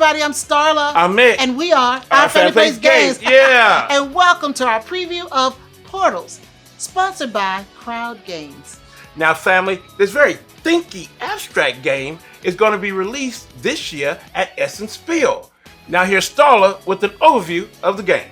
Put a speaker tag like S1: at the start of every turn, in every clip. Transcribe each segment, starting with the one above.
S1: everybody, I'm Starla.
S2: I'm Mik.
S1: And we are Our Family Plays Games.
S2: Yeah.
S1: And welcome to our preview of Portals, sponsored by Crowd Games.
S2: Now, family, this very thinky, abstract game is going to be released this year at Essen Spiel. Now, here's Starla with an overview of the game.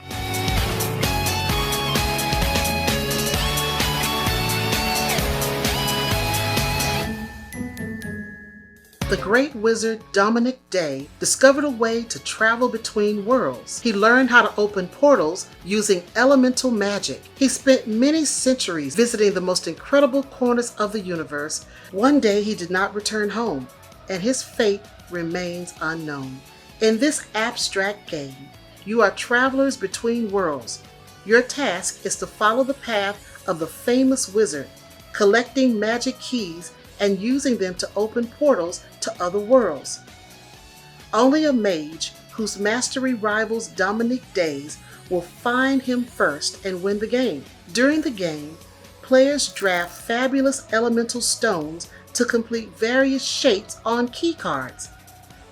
S1: The great wizard Dominick Dey discovered a way to travel between worlds. He learned how to open portals using elemental magic. He spent many centuries visiting the most incredible corners of the universe. One day he did not return home, and his fate remains unknown. In this abstract game, you are travelers between worlds. Your task is to follow the path of the famous wizard, collecting magic keys and using them to open portals to other worlds. Only a mage whose mastery rivals Dominick Dey's will find him first and win the game. During the game, players draft fabulous elemental stones to complete various shapes on key cards.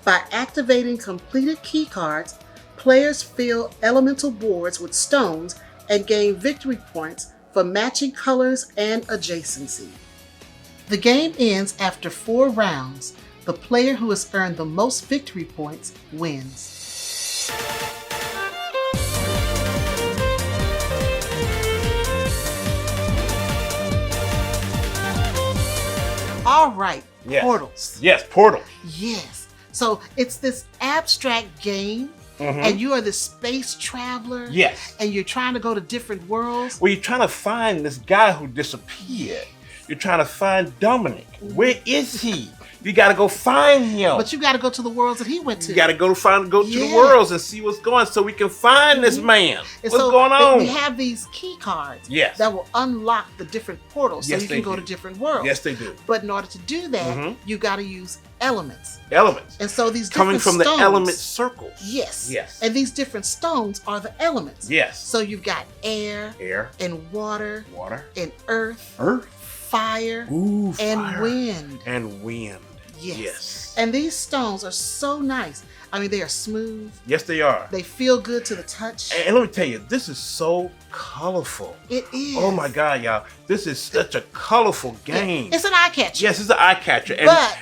S1: By activating completed key cards, players fill elemental boards with stones and gain victory points for matching colors and adjacency. The game ends after 4 rounds. The player who has earned the most victory points wins. All right,
S2: Yes.
S1: Portals.
S2: Yes, Portal.
S1: Yes. So it's this abstract game, and you are the space traveler.
S2: Yes.
S1: And you're trying to go to different worlds.
S2: Well, you're trying to find this guy who disappeared. You're trying to find Dominick. Where is he? You got to go find him.
S1: But you got to go to the worlds that he went to.
S2: You got to go to the worlds and see what's going on so we can find this man.
S1: And
S2: What's
S1: so
S2: going on?
S1: We have these key cards
S2: Yes.
S1: that will unlock the different portals so
S2: Yes,
S1: you
S2: they
S1: can go
S2: do.
S1: to different worlds.
S2: Yes, they do.
S1: But in order to do that, you got to use elements.
S2: Elements.
S1: And so these
S2: Coming
S1: different
S2: from
S1: stones,
S2: the element circles.
S1: Yes.
S2: Yes.
S1: And these different stones are the elements.
S2: Yes.
S1: So you've got air,
S2: Air,
S1: and water,
S2: water,
S1: and earth,
S2: earth,
S1: fire,
S2: ooh,
S1: and
S2: fire,
S1: wind.
S2: and wind.
S1: Yes. And these stones are so nice. I mean, they are smooth.
S2: Yes, they are.
S1: They feel good to the touch.
S2: And let me tell you, this is so colorful.
S1: It is.
S2: Oh my God, y'all. This is such a colorful game.
S1: It's an eye catcher.
S2: Yes, it's an eye catcher.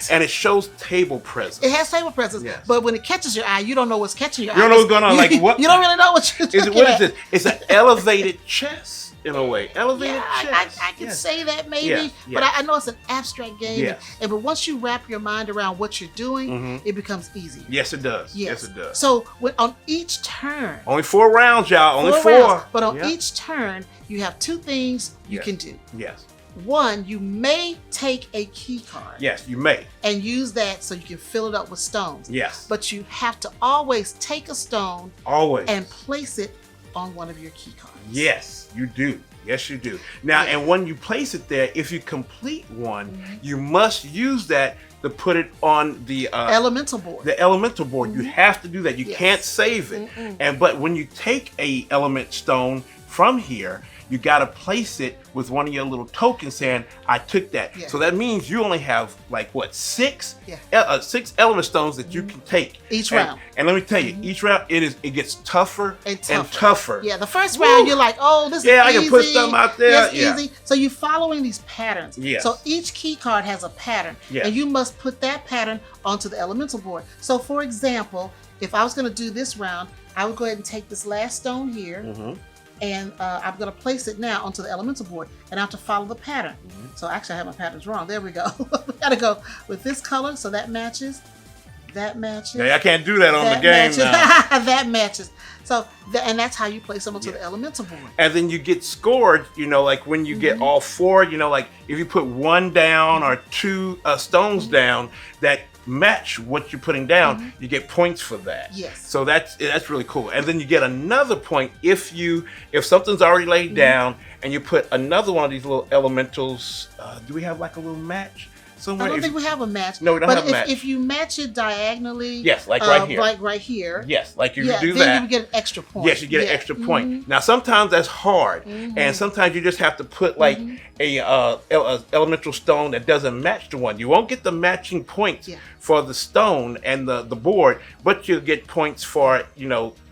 S2: And it shows table presence.
S1: It has table presence.
S2: Yes.
S1: But when it catches your eye, you don't know what's catching your eye.
S2: You don't know what's going on. Like what?
S1: You don't really know what you're looking
S2: What
S1: at.
S2: is this? It's an elevated chess in a way. Elevated
S1: Yeah,
S2: chess.
S1: I can
S2: Yes.
S1: say that maybe,
S2: Yes,
S1: but
S2: yes.
S1: I know it's an abstract game.
S2: Yes.
S1: But once you wrap your mind around what you're doing, it becomes easy.
S2: Yes, it does. Yes, it does.
S1: So on each turn,
S2: Only 4 rounds, y'all. Only 4.
S1: rounds, but on
S2: Yeah.
S1: each turn, you have 2 things you
S2: Yes.
S1: can do.
S2: Yes.
S1: One, you may take a key card
S2: Yes, you may.
S1: and use that so you can fill it up with stones.
S2: Yes.
S1: But you have to always take a stone
S2: Always.
S1: and place it on one of your key cards.
S2: Yes, you do. Yes, you do. Now,
S1: Yeah.
S2: and when you place it there, if you complete one, you must use that to put it on the
S1: Elemental board.
S2: The elemental board. You have to do that. You
S1: Yes.
S2: can't save it. But when you take a element stone from here, you got to place it with one of your little tokens saying, I took that.
S1: Yeah.
S2: So that means you only have like what, 6?
S1: Yeah.
S2: 6 element stones that you can take.
S1: Each
S2: And-
S1: round.
S2: And let me tell you, each round it gets tougher
S1: And
S2: and tougher.
S1: Yeah, the first
S2: Woo.
S1: round you're like, oh, this is easy.
S2: Yeah, I can put something out there.
S1: Yes,
S2: Yeah.
S1: easy. So you're following these patterns.
S2: Yes.
S1: So each key card has a pattern.
S2: Yes.
S1: And you must put that pattern onto the elemental board. So for example, if I was going to do this round, I would go ahead and take this last stone here. And I'm going to place it now onto the elemental board, and I have to follow the pattern. So actually, I have my patterns wrong. There we go. We got to go with this color, so that matches. That matches.
S2: Yeah, I can't do that on the game
S1: matches.
S2: now.
S1: That matches. So, and that's how you place them onto the elemental board.
S2: And then you get scored, like when you get all 4, like if you put 1 down or 2 stones down that match what you're putting down, you get points for that.
S1: Yes.
S2: So that's really cool. And then you get another point if something's already laid down and you put another one of these little elementals. Do we have like a little match? somewhere.
S1: I don't think we have a match.
S2: No, we don't have a match.
S1: But if you match it diagonally,
S2: yes, like right here,
S1: like right here.
S2: Yes, like if you do
S1: then
S2: that,
S1: you would get an extra point.
S2: Yes, you get an extra point. Now, sometimes that's hard, and sometimes you just have to put like a elemental stone that doesn't match the one. You won't get the matching points for the stone and the board, but you'll get points for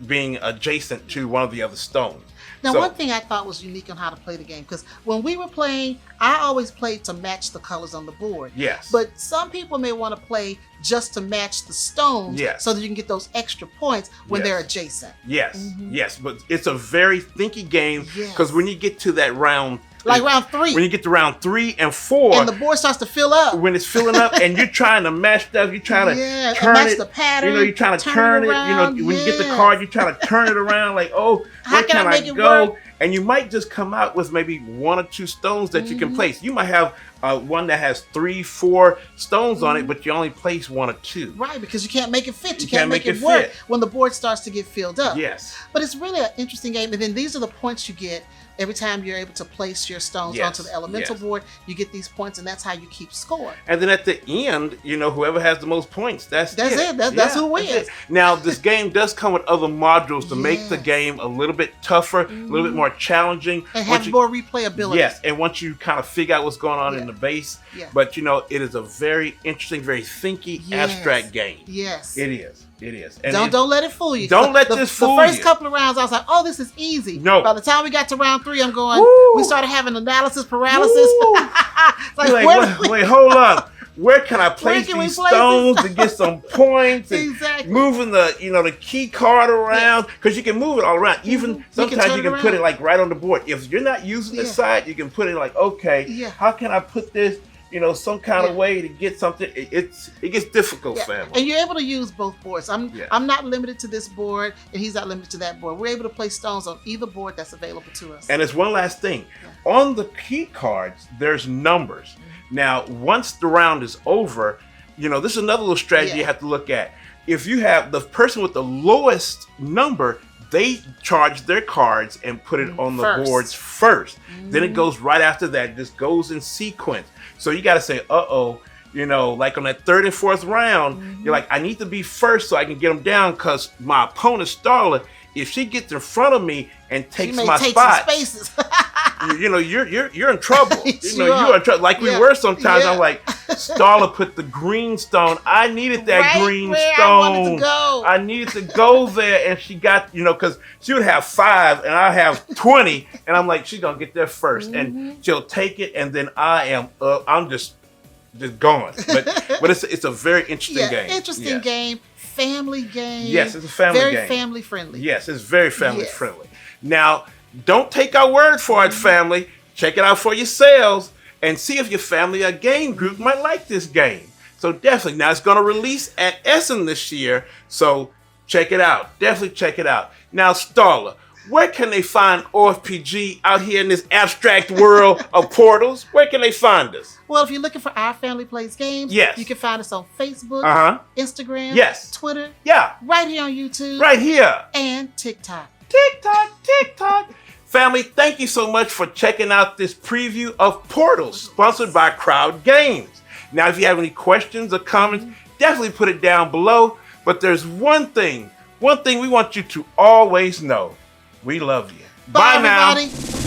S2: being adjacent to one of the other stones.
S1: Now, one thing I thought was unique on how to play the game, because when we were playing, I always played to match the colors on the board.
S2: Yes.
S1: But some people may want to play just to match the stones, so that you can get those extra points when they're adjacent.
S2: Yes, yes, but it's a very thinky game, because when you get to that round,
S1: round 3.
S2: When you get to round 3 and 4.
S1: And the board starts to fill up.
S2: When it's filling up and you're trying to match stuff, you're trying to turn
S1: match
S2: it.
S1: The pattern,
S2: you're trying to turn it. When you get the card, you're trying to turn it around like, oh, where can I go? Work? And you might just come out with maybe 1 or 2 stones that you can place. You might have one that has 3, 4 stones on it, but you only place 1 or 2.
S1: Right, because you can't make it fit. You can't make it work when the board starts to get filled up.
S2: Yes.
S1: But it's really an interesting game. And then these are the points you get every time you're able to place your stones onto the elemental board. You get these points, and that's how you keep score.
S2: And then at the end, whoever has the most points, that's it.
S1: That's who wins.
S2: Now, this game does come with other modules to make the game a little bit tougher, a little bit more challenging.
S1: And have more replayability.
S2: Yes, and once you kind of figure out what's going on in the base. But, it is a very interesting, very thinky, abstract game.
S1: Yes.
S2: It is. It is. And
S1: don't let it fool you.
S2: Don't let this fool you.
S1: The first couple of rounds, I was like, oh, this is easy.
S2: No.
S1: By the time we got to round 3, I'm going, we started having analysis paralysis.
S2: Wait, hold up. Where can I place these stones to get some points? And moving the key card around, because you can move it all around. Even sometimes you can put it like right on the board. If you're not using this side, you can put it like, okay, how can I put this? Some kind of way to get something. It gets difficult, family.
S1: And you're able to use both boards. I'm not limited to this board, and he's not limited to that board. We're able to place stones on either board that's available to us.
S2: And there's one last thing. On the key cards, there's numbers. Now, once the round is over, this is another little strategy you have to look at. If you have the person with the lowest number, they charge their cards and put it on the boards first. Then it goes right after that. It just goes in sequence. So you got to say, like on that 3rd and 4th round, you're like, I need to be first so I can get them down, because my opponent, Starla, if she gets in front of me and takes my spot, you're in trouble. You're in trouble. Like we were sometimes. I'm like, Starla put the green stone. I needed that green stone. I needed to go there, and she got, because she would have 5 and I have 20, and I'm like, she's gonna get there first, and she'll take it, and then I'm just gone. But it's a very interesting game.
S1: Interesting game. Family game.
S2: Yes, it's a family game.
S1: Very family friendly.
S2: Yes, it's very family friendly. Now, don't take our word for it, family. Check it out for yourselves and see if your family or game group might like this game. So definitely. Now, it's going to release at Essen this year, so check it out. Definitely check it out. Now, Starla, where can they find OFPG out here in this abstract world of portals? Where can they find us?
S1: Well, if you're looking for Our Family Plays Games, you can find us on Facebook, Instagram, Twitter, right here on YouTube,
S2: right here,
S1: and TikTok.
S2: TikTok. Family, thank you so much for checking out this preview of Portals, sponsored by Crowd Games. Now, if you have any questions or comments, definitely put it down below. But there's one thing we want you to always know. We love you.
S1: Bye
S2: now.
S1: everybody.